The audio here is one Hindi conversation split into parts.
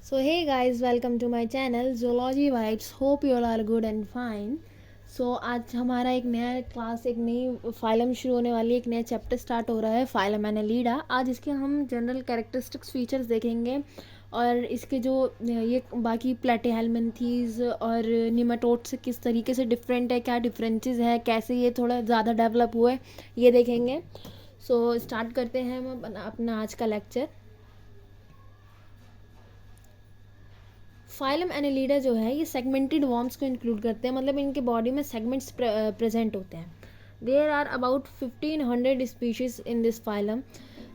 So hey guys, welcome to my channel Zoology Vibes. Hope you all are good and fine. So आज हमारा एक नया क्लास, एक नई फाइलम शुरू होने वाली है, एक नया चैप्टर स्टार्ट हो रहा है फाइलम एनालीडा। आज इसके हम जनरल कैरेक्टरिस्टिक्स फीचर्स देखेंगे और इसके जो ये बाकी प्लेटीहेलमिन्थीज और निमाटोड से किस तरीके से डिफरेंट है, क्या डिफरेंसेस है, कैसे ये थोड़ा ज़्यादा डेवलप हुए, ये देखेंगे। सो स्टार्ट करते हैं हम अपना आज का लेक्चर। फाइलम एनालीडा जो है ये सेगमेंटेड वॉर्म्स को इंक्लूड करते हैं, मतलब इनके बॉडी में सेगमेंट्स प्रेजेंट होते हैं। There are about 1500 species in this phylum.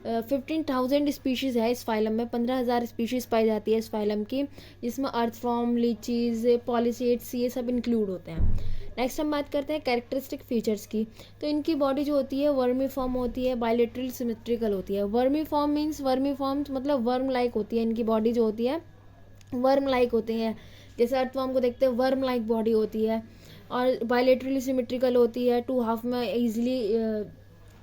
15,000 species है इस फाइलम में, 15,000 स्पीशीज़ पाई जाती है इस फाइलम की, जिसमें अर्थफॉर्म, लीचीज, पॉलीसेट्स ये सब इंक्लूड होते हैं। नेक्स्ट हम बात करते हैं कैरेक्टरिस्टिक फीचर्स की। तो इनकी बॉडी जो होती है वर्मी फॉर्म होती है, बायलेटरल सिमेट्रिकल होती है। Vermi form means vermi form मतलब वर्म लाइक होती है, इनकी बॉडी जो होती है वर्म लाइक होते हैं। जैसे अर्थवॉर्म को देखते हैं, वर्म लाइक बॉडी होती है। और बायलेटरली सिमेट्रिकल होती है, टू हाफ में ईजिली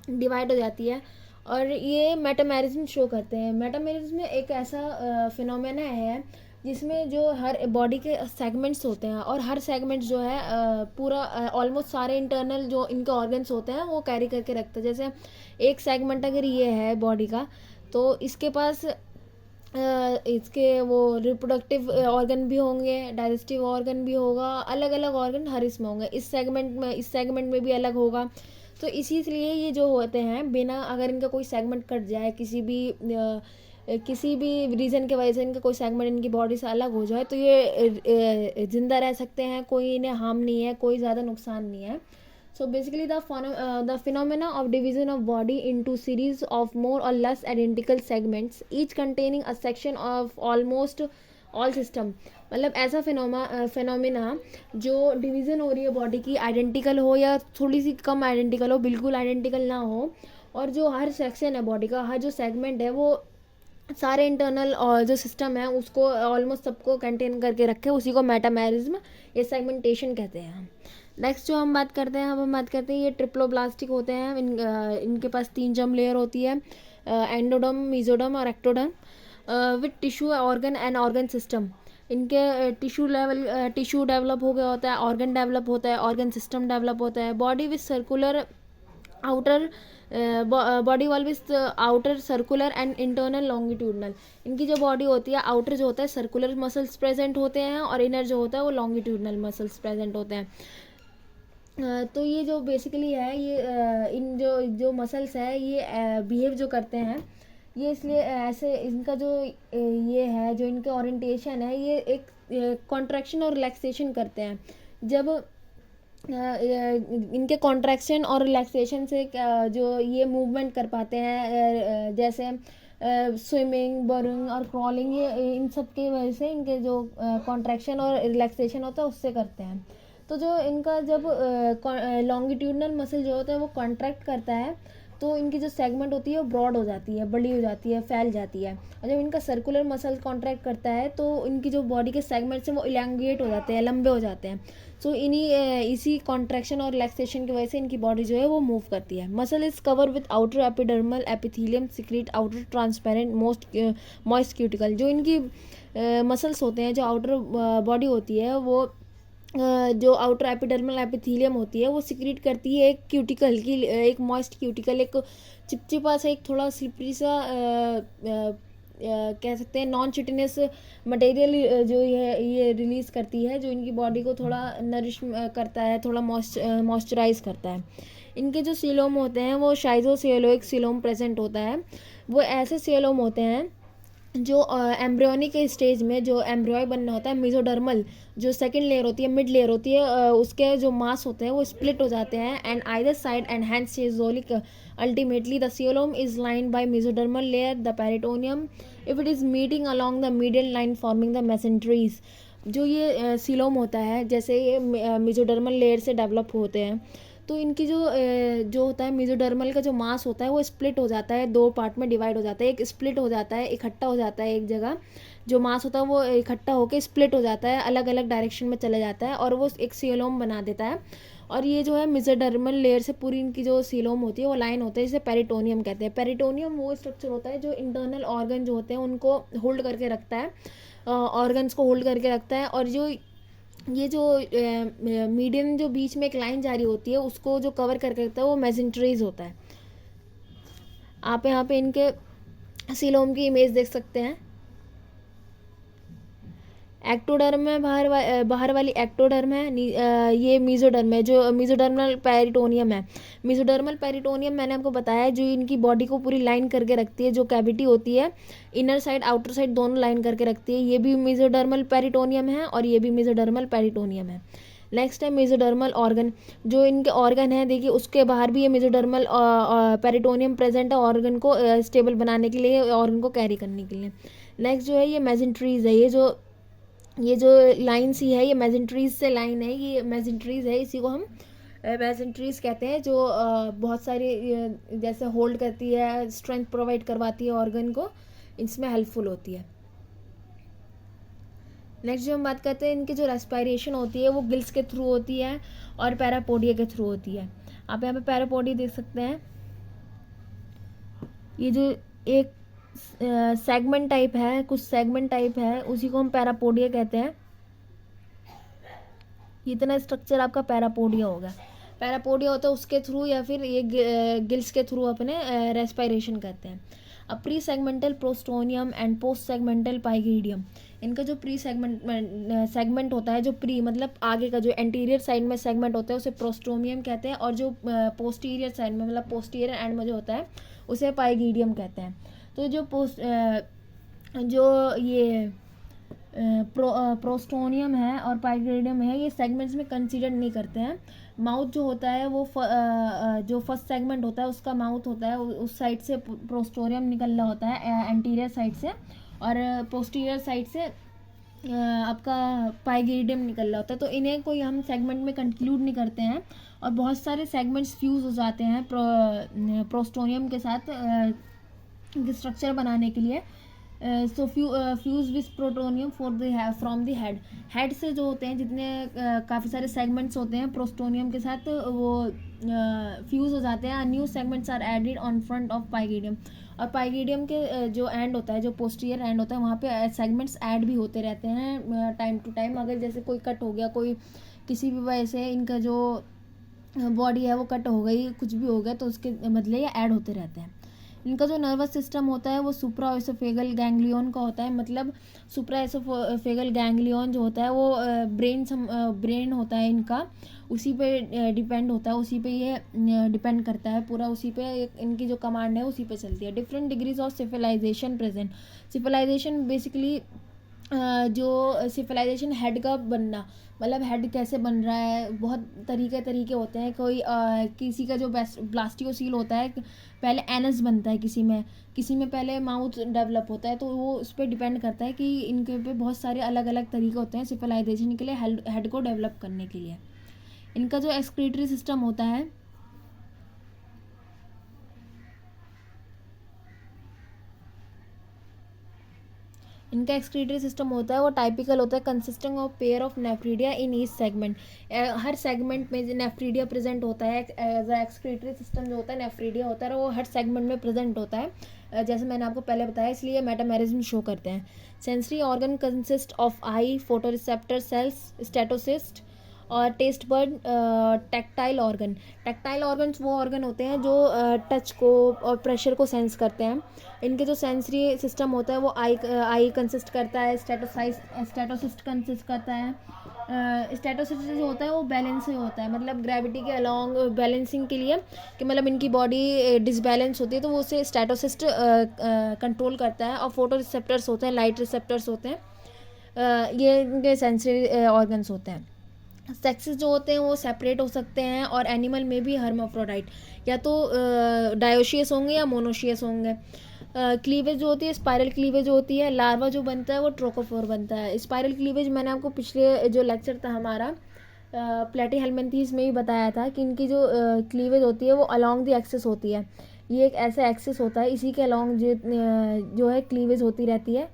डिवाइड हो जाती है। और ये मेटामेरिज्म शो करते हैं। मेटामेरिज्म एक ऐसा फिनोमेना है जिसमें जो हर बॉडी के सेगमेंट्स होते हैं और हर सेगमेंट जो है पूरा ऑलमोस्ट सारे इंटरनल जो इनके ऑर्गन्स होते हैं वो कैरी करके रखते हैं। जैसे एक सेगमेंट अगर ये है बॉडी का, तो इसके पास इसके वो रिप्रोडक्टिव ऑर्गन भी होंगे, डाइजेस्टिव ऑर्गन भी होगा, अलग अलग ऑर्गन हर इसमें होंगे। इस सेगमेंट में भी अलग होगा। तो इसीलिए ये जो होते हैं, बिना अगर इनका कोई सेगमेंट कट जाए, किसी भी रीज़न की वजह से इनका कोई सेगमेंट इनकी बॉडी से अलग हो जाए, तो ये ज़िंदा रह सकते हैं, कोई इन्हें हार्म नहीं है, कोई ज़्यादा नुकसान नहीं है। So basically the phenomena of division of body into series of more or less identical segments, each containing a section of almost all system। मतलब ऐसा फिनोमेना जो डिवीज़न हो रही है बॉडी की, आइडेंटिकल हो या थोड़ी सी कम आइडेंटिकल हो, बिल्कुल आइडेंटिकल ना हो, और जो हर सेक्शन है बॉडी का, हर जो सेगमेंट है वो सारे इंटरनल और जो सिस्टम है उसको ऑलमोस्ट सबको कंटेन करके रखे, उसी को मेटामेरिज्म या सेगमेंटेशन कहते हैं। नेक्स्ट जो हम बात करते हैं, हम बात करते हैं ये ट्रिप्लोब्लास्टिक होते हैं। इनके पास 3 जर्म लेयर होती है, एंडोडर्म, मेसोडर्म और ectoderm, with tissue, organ and organ system. इनके टिश्यू डेवलप हो गया होता है, ऑर्गन डेवलप होता है, ऑर्गन सिस्टम डेवलप होता है। Body with circular outer body wall with outer circular and internal longitudinal. इनकी जो बॉडी होती है, आउटर जो होता है सर्कुलर मसल्स प्रेजेंट होते हैं और इनर जो होता है वो लॉन्गिट्यूडनल मसल्स प्रेजेंट होते हैं। तो ये जो बेसिकली है, ये इन जो मसल्स है ये बिहेव जो करते हैं, ये इसलिए ऐसे इनका जो ये है, जो इनके ओरिएंटेशन है, ये एक कॉन्ट्रैक्शन और रिलैक्सेशन करते हैं। जब इनके कॉन्ट्रैक्शन और रिलैक्सेशन से जो ये मूवमेंट कर पाते हैं, जैसे स्विमिंग, बर्निंग और क्रॉलिंग, ये इन सब की वजह से इनके जो कॉन्ट्रैक्शन और रिलैक्सेशन होता है उससे करते हैं। तो जो इनका जब लॉन्गिट्यूडनल मसल जो होता है वो कॉन्ट्रैक्ट करता है, तो इनकी जो सेगमेंट होती है वो ब्रॉड हो जाती है, बड़ी हो जाती है, फैल जाती है। और जब इनका सर्कुलर मसल कॉन्ट्रैक्ट करता है तो इनकी जो बॉडी के सेगमेंट्स हैं वो इलांगेट हो जाते हैं, लंबे हो जाते हैं। सो इसी कॉन्ट्रैक्शन और रिलैक्सेशन की वजह से इनकी बॉडी जो है वो मूव करती है। Muscle is cover with outer epidermal epithelium, secrete outer transparent moist cuticle. जो इनकी मसल्स होते हैं, जो आउटर बॉडी होती है, वो जो आउटर एपिडर्मल एपिथेलियम होती है वो सिक्रीट करती है एक क्यूटिकल की, एक मॉइस्ट क्यूटिकल, एक चिपचिपा सा, एक थोड़ा स्लिपरी सा कह सकते हैं नॉन चिटिनस मटेरियल जो ये रिलीज़ करती है, जो इनकी बॉडी को थोड़ा नरिश करता है, थोड़ा मॉइस्चराइज करता है। इनके जो सीलोम होते हैं वो शाइजोसेलोइक सीलोम प्रेजेंट होता है। वो ऐसे सीलोम होते हैं जो एम्ब्रियोनिक स्टेज में, जो एम्ब्रियो बनना होता है, मेसोडर्मल जो सेकंड लेयर होती है, मिड लेयर होती है, उसके जो मास होते हैं वो स्प्लिट हो जाते हैं and either side and hence schizocoelic. Ultimately the coelom is line by mesodermal layer, the peritoneum, if it is meeting along the medial line forming the mesenteries. जो ये सीलोम होता है, जैसे ये मेसोडर्मल लेयर से डेवलप होते हैं, तो इनकी जो होता है मेसोडर्मल का जो मास होता है वो स्प्लिट हो जाता है, 2 पार्ट में डिवाइड हो जाता है। एक स्प्लिट हो जाता है, इकट्ठा हो जाता है एक जगह, जो मास होता है वो इकट्ठा होकर स्प्लिट हो जाता है, अलग अलग डायरेक्शन में चले जाता है और वो एक सीलोम बना देता है। और ये जो है मेसोडर्मल लेयर से पूरी इनकी जो सीलोम होती है वो लाइन होता है, जिसे पेरिटोनियम कहते हैं। पेरिटोनियम वो स्ट्रक्चर होता है जो इंटरनल ऑर्गन जो होते हैं उनको होल्ड करके रखता है, ऑर्गन्स को होल्ड करके रखता है। और जो ये जो मीडियम जो बीच में एक लाइन जारी होती है उसको जो कवर करके रखता है वो मेसेंट्रीज होता है। आप यहाँ पे इनके सीलोम की इमेज देख सकते हैं। एक्टोडर्म है, बाहर वाली एक्टोडर्म है, ये मीजोडर्म है, जो मीजोडर्मल पेरिटोनियम है। मीजोडर्मल पेरिटोनियम मैंने आपको बताया है जो इनकी बॉडी को पूरी लाइन करके रखती है, जो कैविटी होती है इनर साइड आउटर साइड दोनों लाइन करके रखती है। ये भी मीजोडर्मल पेरिटोनियम है और ये भी मीजोडर्मल पेरिटोनियम है। नेक्स्ट है मेसोडर्मल ऑर्गन, जो इनके ऑर्गन है देखिए उसके बाहर भी ये मेसोडर्मल पेरिटोनियम प्रेजेंट है ऑर्गन को स्टेबल बनाने के लिए, ऑर्गन को कैरी करने के लिए। नेक्स्ट जो है ये मेसेंट्रीज है, ये जो लाइन सी है ये मेसेंट्रीज से लाइन है, ये मेसेंट्रीज है, इसी को हम मेसेंट्रीज कहते हैं, जो बहुत सारी जैसे होल्ड करती है, स्ट्रेंथ प्रोवाइड करवाती है ऑर्गन को, इसमें हेल्पफुल होती है। नेक्स्ट जो हम बात करते हैं इनकी जो रेस्पिरेशन होती है वो गिल्स के थ्रू होती है और पैरापोडिया के थ्रू होती है। आप यहाँ पे पैरापोडिया देख सकते हैं, ये जो एक सेगमेंट टाइप है, कुछ सेगमेंट टाइप है, उसी को हम पैरापोडिया कहते हैं। इतना स्ट्रक्चर आपका पैरापोडिया होगा। पैरापोडिया होता है उसके थ्रू या फिर ये गिल्स के थ्रू अपने रेस्पिरेशन करते हैं। अब pre segmental prostomium and post segmental pygidium, इनका जो प्री सेगमेंट होता है, जो प्री मतलब आगे का जो एंटीरियर साइड में सेगमेंट होता है उसे प्रोस्टोमियम कहते हैं, और जो पोस्टीरियर साइड में मतलब पोस्टीरियर एंड में जो होता है उसे पाइगिडियम कहते हैं। तो जो ये प्रोस्टोनियम है और पाइगिडियम है ये सेगमेंट्स में कंसीडर नहीं करते हैं। माउथ जो होता है वो जो फर्स्ट सेगमेंट होता है उसका माउथ होता है, उस साइड से प्रोस्टोरियम निकल रहा होता है एंटीरियर साइड से, और पोस्टीरियर साइड से आपका पाइगिडियम निकल रहा होता है। तो इन्हें कोई हम सेगमेंट में कंक्लूड नहीं करते हैं, और बहुत सारे सेगमेंट्स फ्यूज हो जाते हैं प्रोस्टोनियम के साथ स्ट्रक्चर बनाने के लिए। So fuse with prostomium from the head से जो होते हैं जितने काफ़ी सारे सेगमेंट्स होते हैं प्रोस्टोनियम के साथ वो फ्यूज हो जाते हैं। New segments are added on front of pygidium, और पाइगिडियम के जो एंड होता है, जो पोस्टीरियर एंड होता है, वहाँ पे सेगमेंट्स ऐड भी होते रहते हैं टाइम टू टाइम। अगर जैसे कोई कट हो गया, कोई किसी भी वजह से इनका जो बॉडी है वो कट हो गई, कुछ भी हो गया, तो उसके बदले ये ऐड होते रहते हैं। इनका जो नर्वस सिस्टम होता है वो सुप्राएसोफेगल गैंग्लियन का होता है, मतलब सुप्राएसोफेगल गैंग्लियन जो होता है वो ब्रेन होता है इनका, उसी पे डिपेंड होता है, उसी पे ये डिपेंड करता है पूरा, उसी पे इनकी जो कमांड है उसी पे चलती है। Different degrees of civilization present. Civilization basically जो सिविलाइजेशन हेड का बनना, मतलब हेड कैसे बन रहा है, बहुत तरीके होते हैं। कोई किसी का जो ब्लास्टियोसील होता है पहले एनस बनता है, किसी में पहले माउथ डेवलप होता है, तो वो उस पर डिपेंड करता है कि इनके पे बहुत सारे अलग अलग तरीके होते हैं सिविलाइजेशन के लिए, हेड को डेवलप करने के लिए। इनका जो एक्सक्रीटरी सिस्टम होता है, इनका एक्सक्रीटरी सिस्टम होता है वो टाइपिकल होता है, consisting of pair of nephridia in each segment. Her segment में नेफ्रीडिया प्रेजेंट होता है। एक्सक्रीटरी सिस्टम जो होता है नेफ्रीडिया होता है वो हर सेगमेंट में प्रेजेंट होता है, जैसे मैंने आपको पहले बताया, इसलिए मेटामेरिज्म शो करते हैं। Sensory organ consist of I, photoreceptor sales, statocyst और टेस्ट बर्ड। टैक्टाइल ऑर्गन्स वो ऑर्गन होते हैं जो टच को और प्रेशर को सेंस करते हैं। इनके जो सेंसरी सिस्टम होता है वो आई कंसिस्ट करता है, स्टेटोसिस्ट कंसिस्ट करता है। स्टेटोसिस्ट जो होता है वो बैलेंस से होता है, मतलब ग्रेविटी के अलॉन्ग बैलेंसिंग के लिए, कि मतलब इनकी बॉडी डिसबैलेंस होती है तो वो उसे स्टेटोसिस्ट कंट्रोल करता है। और फोटो रिसेप्टर्स होते हैं, लाइट रिसेप्टर्स होते हैं, ये इनके सेंसरी ऑर्गन्स होते हैं। सेक्सेस जो होते हैं वो सेपरेट हो सकते हैं, और एनिमल में भी हर्माफ्रोडाइट, या तो डायोशियस होंगे या मोनोशियस होंगे। क्लीवेज जो होती है स्पाइरल क्लीवेज होती है। लार्वा जो बनता है वो ट्रोकोफोर बनता है। स्पाइरल क्लीवेज मैंने आपको पिछले जो लेक्चर था हमारा प्लेटीहेल्मिन्थीज में ही बताया था कि इनकी जो क्लीवेज होती है वो अलॉन्ग द एक्सिस होती है। ये एक ऐसा एक्सिस होता है, इसी के अलॉन्ग जो है क्लीवेज होती रहती है।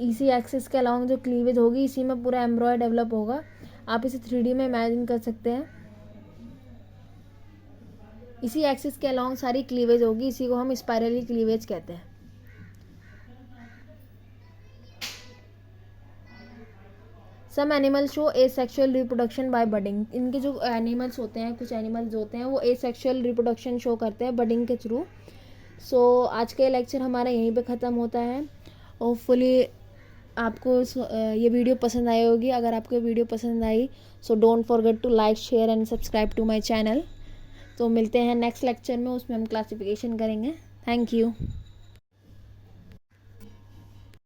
इसी एक्सिस के अलॉन्ग जो क्लीवेज होगी इसी में पूरा एम्ब्रॉय डेवलप होगा। आप इसे 3D में इमेजिन कर सकते हैं। इसी एक्सिस के अलॉन्ग सारी क्लीवेज होगी, इसी को हम स्पाइरली क्लीवेज कहते हैं। Some animal show asexual reproduction by budding. इनके जो एनिमल्स होते हैं, कुछ एनिमल्स होते हैं वो एसेक्सुअल रिप्रोडक्शन शो करते हैं बडिंग के थ्रू। सो आज का लेक्चर हमारा यहीं पे ख़त्म होता है। होपफुली आपको ये वीडियो पसंद आई होगी। अगर आपको वीडियो पसंद आई so don't forget to like, share and subscribe to my channel. तो मिलते हैं नेक्स्ट लेक्चर में, उसमें हम क्लासिफिकेशन करेंगे। Thank you.